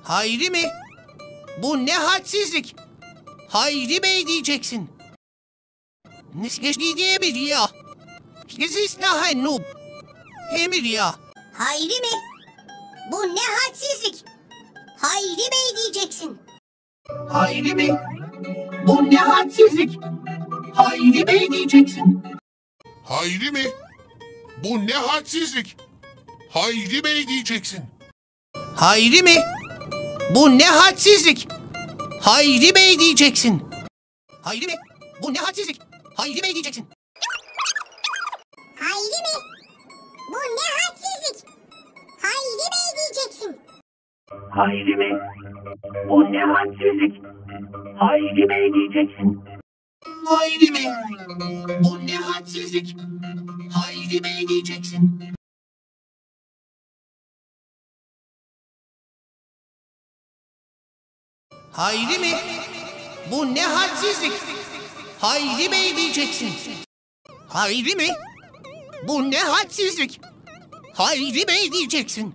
Hayri mi? Bu ne hadsizlik? Hayri Bey diyeceksin. Niskeşli diye bir ya. Gezisnahen nub. Emir ya. Hayri mi? Bu ne hadsizlik? Hayri Bey diyeceksin. Hayri mi? Bu ne hadsizlik? Hayri Bey diyeceksin. Hayri mi? Bu ne hadsizlik? Hayri Bey diyeceksin. Hayri mi? Bu ne hadsizlik? Hayri Bey diyeceksin. Hayri mi? Bu ne hadsizlik? Hayri Bey diyeceksin. Hayri mi? Bu ne hadsizlik? Hayri Bey diyeceksin. Hayri mi? Bu ne hadsizlik? Hayri Bey diyeceksin. Hayri mi? Bu ne hadsizlik? Hayri Bey diyeceksin. Hayri mi? Bu ne hadsizlik? Hayri Bey diyeceksin. Hayri mi? Bu ne hadsizlik? Hayri Bey diyeceksin.